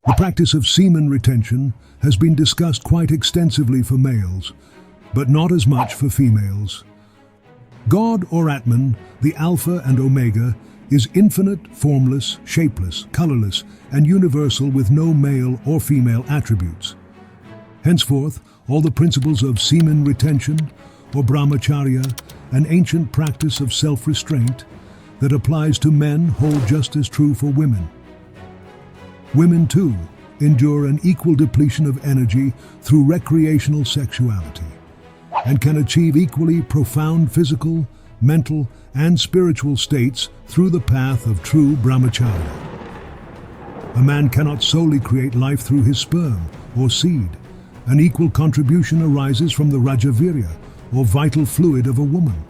The practice of semen retention has been discussed quite extensively for males, but not as much for females. God or Atman, the Alpha and Omega, is infinite, formless, shapeless, colorless, and universal with no male or female attributes. Henceforth, all the principles of semen retention, or Brahmacharya, an ancient practice of self-restraint that applies to men, hold just as true for women. Women, too, endure an equal depletion of energy through recreational sexuality and can achieve equally profound physical, mental, and spiritual states through the path of true Brahmacharya. A man cannot solely create life through his sperm or seed. An equal contribution arises from the Rajavirya, or vital fluid of a woman.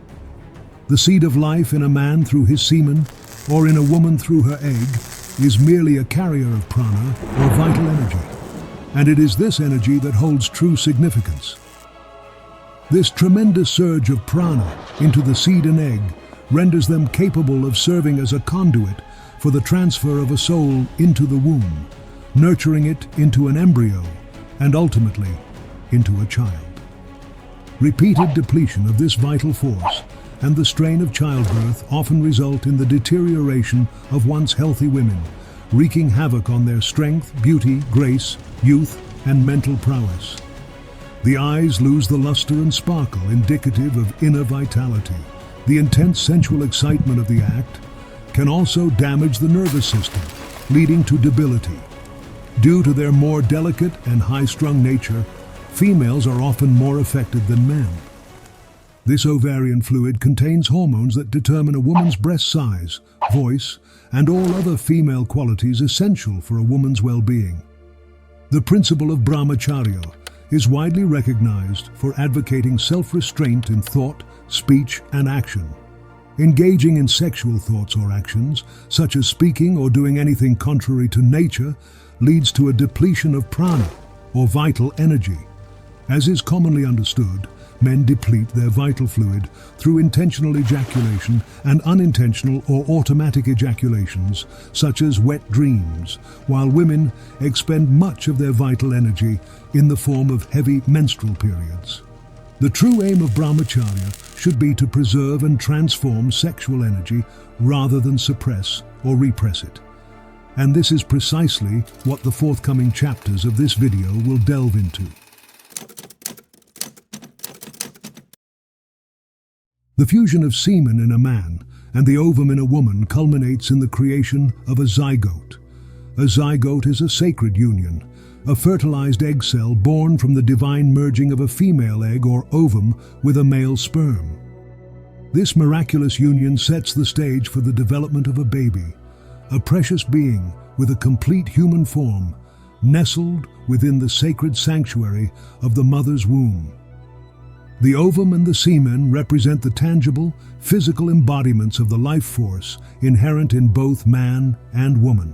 The seed of life in a man through his semen, or in a woman through her egg, is merely a carrier of prana, or vital energy, and it is this energy that holds true significance. This tremendous surge of prana into the seed and egg renders them capable of serving as a conduit for the transfer of a soul into the womb, nurturing it into an embryo, and ultimately into a child. Repeated depletion of this vital force and the strain of childbirth often result in the deterioration of once healthy women, wreaking havoc on their strength, beauty, grace, youth, and mental prowess. The eyes lose the luster and sparkle indicative of inner vitality. The intense sensual excitement of the act can also damage the nervous system, leading to debility. Due to their more delicate and high-strung nature, females are often more affected than men. This ovarian fluid contains hormones that determine a woman's breast size, voice, and all other female qualities essential for a woman's well-being. The principle of Brahmacharya is widely recognized for advocating self-restraint in thought, speech, and action. Engaging in sexual thoughts or actions, such as speaking or doing anything contrary to nature, leads to a depletion of prana, or vital energy. As is commonly understood, men deplete their vital fluid through intentional ejaculation and unintentional or automatic ejaculations, such as wet dreams, while women expend much of their vital energy in the form of heavy menstrual periods. The true aim of Brahmacharya should be to preserve and transform sexual energy rather than suppress or repress it. And this is precisely what the forthcoming chapters of this video will delve into. The fusion of semen in a man and the ovum in a woman culminates in the creation of a zygote. A zygote is a sacred union, a fertilized egg cell born from the divine merging of a female egg or ovum with a male sperm. This miraculous union sets the stage for the development of a baby, a precious being with a complete human form, nestled within the sacred sanctuary of the mother's womb. The ovum and the semen represent the tangible, physical embodiments of the life force inherent in both man and woman.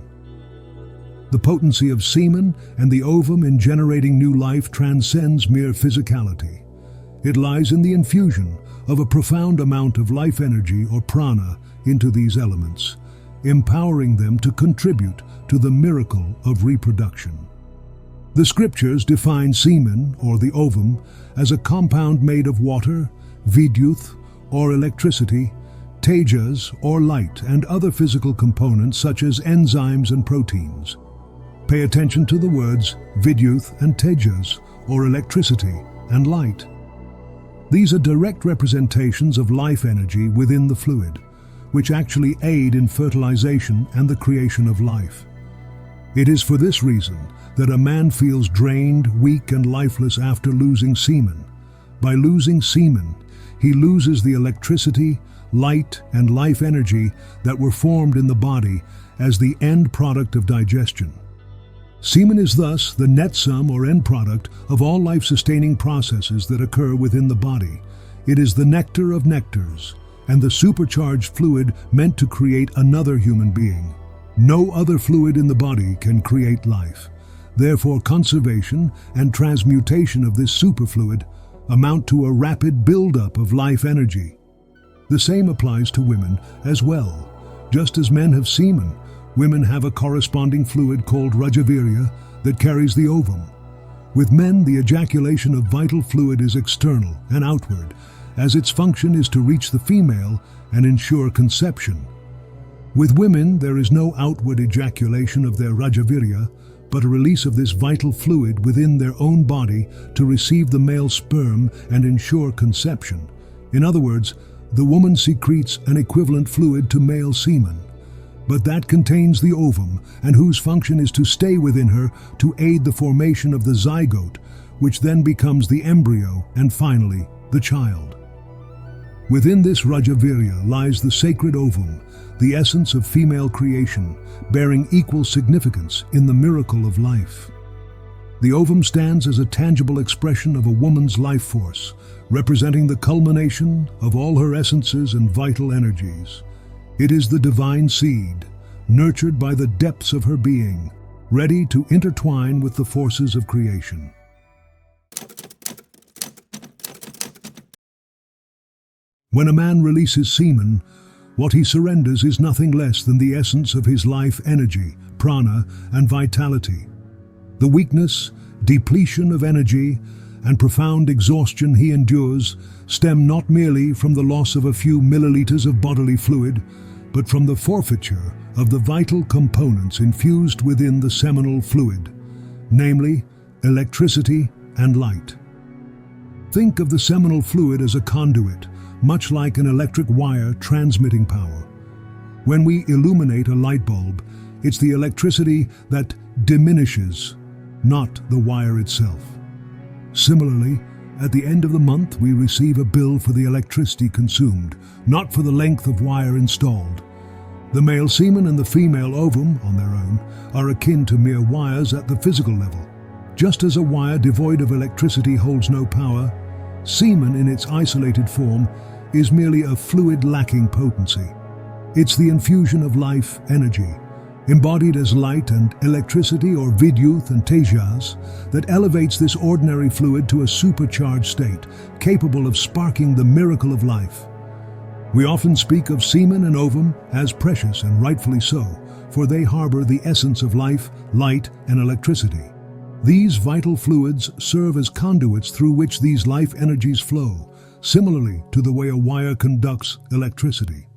The potency of semen and the ovum in generating new life transcends mere physicality. It lies in the infusion of a profound amount of life energy or prana into these elements, empowering them to contribute to the miracle of reproduction. The scriptures define semen, or the ovum, as a compound made of water, vidyuth, or electricity, tejas, or light, and other physical components such as enzymes and proteins. Pay attention to the words vidyuth and tejas, or electricity and light. These are direct representations of life energy within the fluid, which actually aid in fertilization and the creation of life. It is for this reason that a man feels drained, weak, and lifeless after losing semen. By losing semen, he loses the electricity, light, and life energy that were formed in the body as the end product of digestion. Semen is thus the net sum or end product of all life-sustaining processes that occur within the body. It is the nectar of nectars, and the supercharged fluid meant to create another human being. No other fluid in the body can create life. Therefore, conservation and transmutation of this superfluid amount to a rapid buildup of life energy. The same applies to women as well. Just as men have semen, women have a corresponding fluid called Rajavirya that carries the ovum. With men, the ejaculation of vital fluid is external and outward, as its function is to reach the female and ensure conception. With women, there is no outward ejaculation of their Rajavirya, but a release of this vital fluid within their own body to receive the male sperm and ensure conception. In other words, the woman secretes an equivalent fluid to male semen, but that contains the ovum and whose function is to stay within her to aid the formation of the zygote, which then becomes the embryo and finally the child. Within this Rajavirya lies the sacred ovum, the essence of female creation, bearing equal significance in the miracle of life. The ovum stands as a tangible expression of a woman's life force, representing the culmination of all her essences and vital energies. It is the divine seed, nurtured by the depths of her being, ready to intertwine with the forces of creation. When a man releases semen, what he surrenders is nothing less than the essence of his life energy, prana, and vitality. The weakness, depletion of energy, and profound exhaustion he endures stem not merely from the loss of a few milliliters of bodily fluid, but from the forfeiture of the vital components infused within the seminal fluid, namely electricity and light. Think of the seminal fluid as a conduit, much like an electric wire transmitting power. When we illuminate a light bulb, it's the electricity that diminishes, not the wire itself. Similarly, at the end of the month, we receive a bill for the electricity consumed, not for the length of wire installed. The male semen and the female ovum, on their own, are akin to mere wires at the physical level. Just as a wire devoid of electricity holds no power, semen in its isolated form is merely a fluid lacking potency. It's the infusion of life energy, embodied as light and electricity or vidyuth and tejas, that elevates this ordinary fluid to a supercharged state, capable of sparking the miracle of life. We often speak of semen and ovum as precious, and rightfully so, for they harbor the essence of life, light, and electricity. These vital fluids serve as conduits through which these life energies flow, similarly to the way a wire conducts electricity.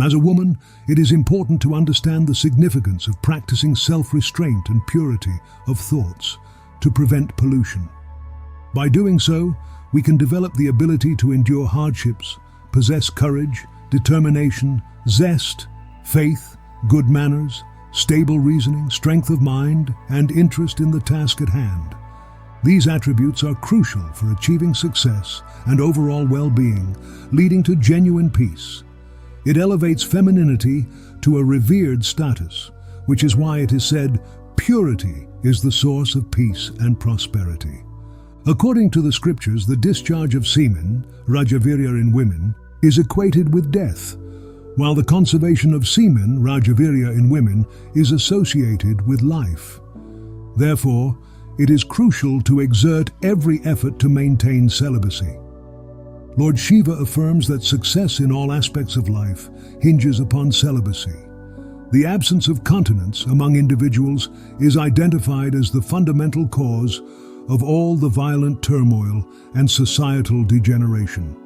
As a woman, it is important to understand the significance of practicing self-restraint and purity of thoughts to prevent pollution. By doing so, we can develop the ability to endure hardships, possess courage, determination, zest, faith, good manners, stable reasoning, strength of mind, and interest in the task at hand. These attributes are crucial for achieving success and overall well-being, leading to genuine peace. It elevates femininity to a revered status, which is why it is said, purity is the source of peace and prosperity. According to the scriptures, the discharge of semen, Rajavirya in women, is equated with death, while the conservation of semen, Rajavirya in women, is associated with life. Therefore, it is crucial to exert every effort to maintain celibacy. Lord Shiva affirms that success in all aspects of life hinges upon celibacy. The absence of continence among individuals is identified as the fundamental cause of all the violent turmoil and societal degeneration.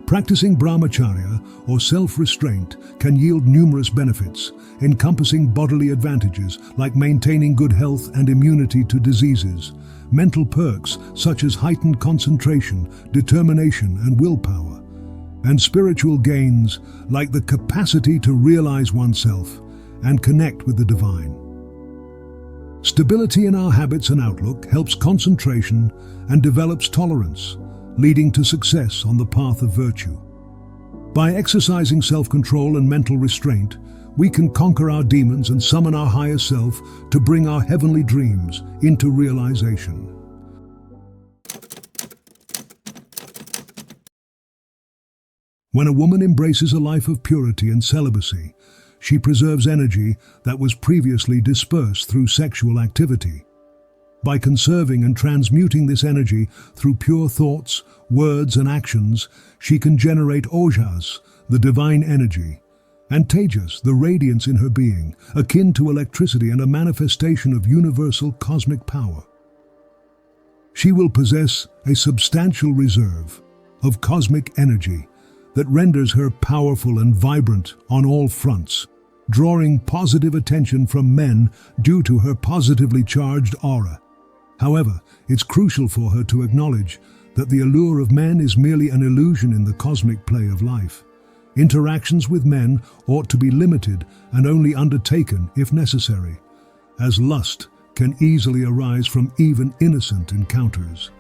Practicing Brahmacharya, or self-restraint, can yield numerous benefits, encompassing bodily advantages like maintaining good health and immunity to diseases, mental perks such as heightened concentration, determination, and willpower, and spiritual gains like the capacity to realize oneself and connect with the divine. Stability in our habits and outlook helps concentration and develops tolerance, leading to success on the path of virtue. By exercising self-control and mental restraint, we can conquer our demons and summon our higher self to bring our heavenly dreams into realization. When a woman embraces a life of purity and celibacy, she preserves energy that was previously dispersed through sexual activity. By conserving and transmuting this energy through pure thoughts, words and actions, she can generate ojas, the divine energy, and tejas, the radiance in her being, akin to electricity and a manifestation of universal cosmic power. She will possess a substantial reserve of cosmic energy that renders her powerful and vibrant on all fronts, drawing positive attention from men due to her positively charged aura. However, it's crucial for her to acknowledge that the allure of men is merely an illusion in the cosmic play of life. Interactions with men ought to be limited and only undertaken if necessary, as lust can easily arise from even innocent encounters.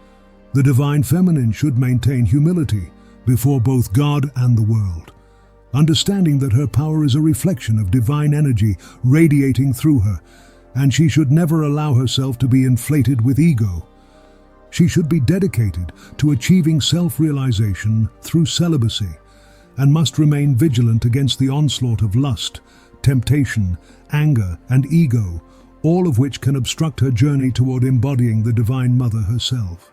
The divine feminine should maintain humility before both God and the world, understanding that her power is a reflection of divine energy radiating through her, and she should never allow herself to be inflated with ego. She should be dedicated to achieving self-realization through celibacy, and must remain vigilant against the onslaught of lust, temptation, anger, and ego, all of which can obstruct her journey toward embodying the Divine Mother herself.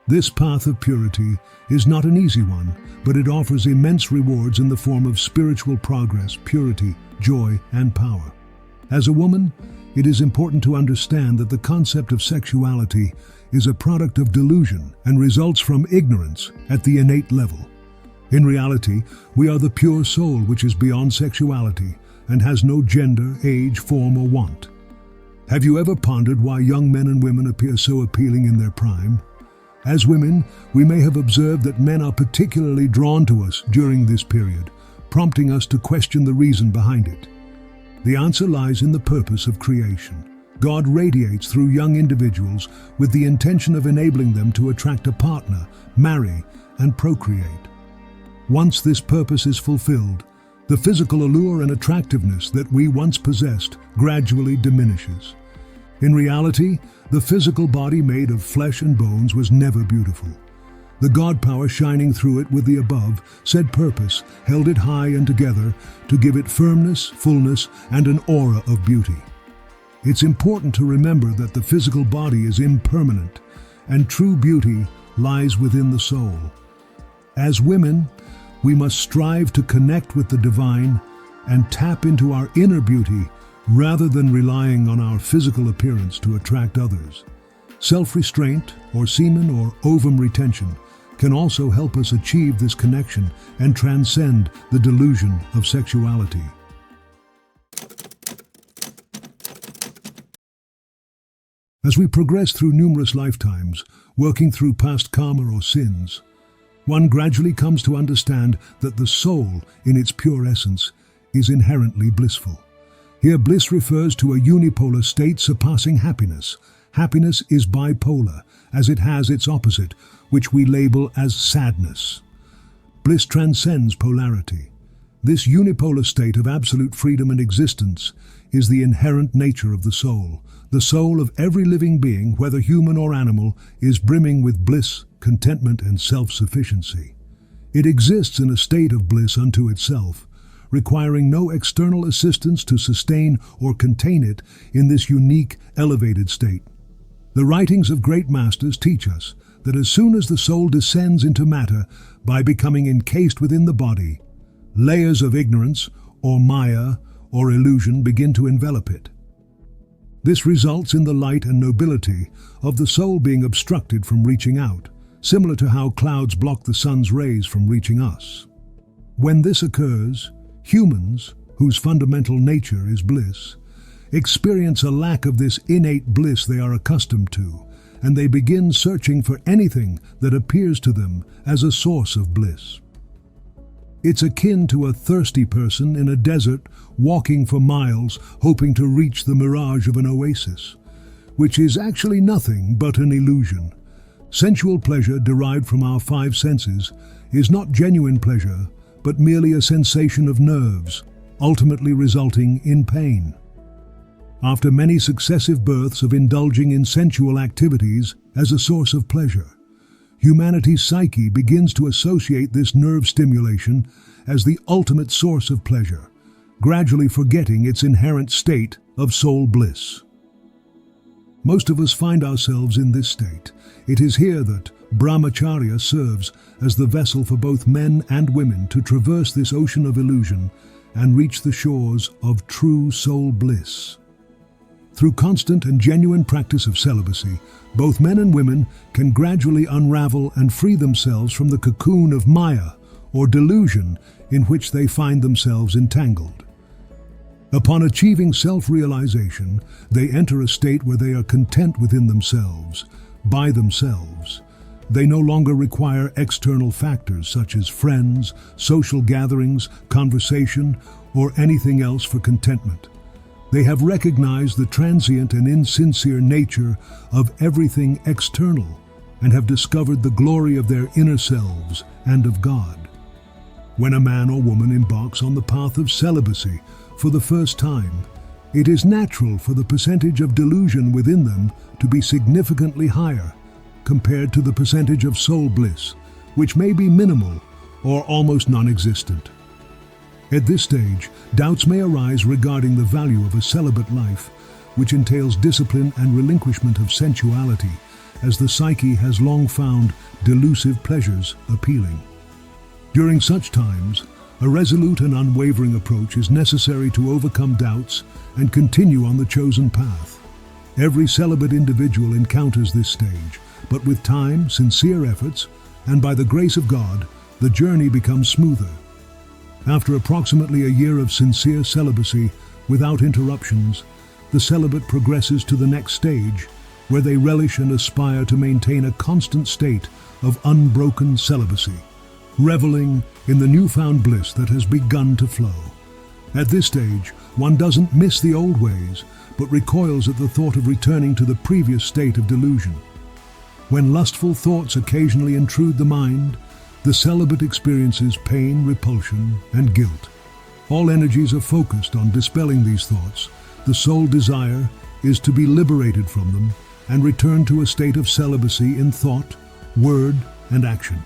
This path of purity is not an easy one, but it offers immense rewards in the form of spiritual progress, purity, joy, and power. As a woman, it is important to understand that the concept of sexuality is a product of delusion and results from ignorance at the innate level. In reality, we are the pure soul which is beyond sexuality and has no gender, age, form, or want. Have you ever pondered why young men and women appear so appealing in their prime? As women, we may have observed that men are particularly drawn to us during this period, prompting us to question the reason behind it. The answer lies in the purpose of creation. God radiates through young individuals with the intention of enabling them to attract a partner, marry, and procreate. Once this purpose is fulfilled, the physical allure and attractiveness that we once possessed gradually diminishes. In reality, the physical body made of flesh and bones was never beautiful. The God power shining through it with the above said purpose held it high and together to give it firmness, fullness, and an aura of beauty. It's important to remember that the physical body is impermanent, and true beauty lies within the soul. As women, we must strive to connect with the divine and tap into our inner beauty rather than relying on our physical appearance to attract others. Self-restraint, or semen or ovum retention, can also help us achieve this connection and transcend the delusion of sexuality. As we progress through numerous lifetimes, working through past karma or sins, one gradually comes to understand that the soul, in its pure essence, is inherently blissful. Here, bliss refers to a unipolar state surpassing happiness. Happiness is bipolar, as it has its opposite, which we label as sadness. Bliss transcends polarity. This unipolar state of absolute freedom and existence is the inherent nature of the soul. The soul of every living being, whether human or animal, is brimming with bliss, contentment, and self-sufficiency. It exists in a state of bliss unto itself, requiring no external assistance to sustain or contain it in this unique, elevated state. The writings of great masters teach us that as soon as the soul descends into matter by becoming encased within the body, layers of ignorance, or maya, or illusion begin to envelop it. This results in the light and nobility of the soul being obstructed from reaching out, similar to how clouds block the sun's rays from reaching us. When this occurs, humans, whose fundamental nature is bliss, experience a lack of this innate bliss they are accustomed to, and they begin searching for anything that appears to them as a source of bliss. It's akin to a thirsty person in a desert walking for miles hoping to reach the mirage of an oasis, which is actually nothing but an illusion. Sensual pleasure derived from our five senses is not genuine pleasure, but merely a sensation of nerves, ultimately resulting in pain. After many successive births of indulging in sensual activities as a source of pleasure, humanity's psyche begins to associate this nerve stimulation as the ultimate source of pleasure, gradually forgetting its inherent state of soul bliss. Most of us find ourselves in this state. It is here that Brahmacharya serves as the vessel for both men and women to traverse this ocean of illusion and reach the shores of true soul bliss. Through constant and genuine practice of celibacy, both men and women can gradually unravel and free themselves from the cocoon of Maya, or delusion, in which they find themselves entangled. Upon achieving self-realization, they enter a state where they are content within themselves, by themselves. They no longer require external factors such as friends, social gatherings, conversation, or anything else for contentment. They have recognized the transient and insincere nature of everything external and have discovered the glory of their inner selves and of God. When a man or woman embarks on the path of celibacy for the first time, it is natural for the percentage of delusion within them to be significantly higher compared to the percentage of soul bliss, which may be minimal or almost non-existent. At this stage, doubts may arise regarding the value of a celibate life, which entails discipline and relinquishment of sensuality, as the psyche has long found delusive pleasures appealing. During such times, a resolute and unwavering approach is necessary to overcome doubts and continue on the chosen path. Every celibate individual encounters this stage, but with time, sincere efforts, and by the grace of God, the journey becomes smoother. After approximately a year of sincere celibacy without interruptions, the celibate progresses to the next stage, where they relish and aspire to maintain a constant state of unbroken celibacy, reveling in the newfound bliss that has begun to flow. At this stage, one doesn't miss the old ways, but recoils at the thought of returning to the previous state of delusion. When lustful thoughts occasionally intrude the mind, the celibate experiences pain, repulsion, and guilt. All energies are focused on dispelling these thoughts. The sole desire is to be liberated from them and return to a state of celibacy in thought, word, and action.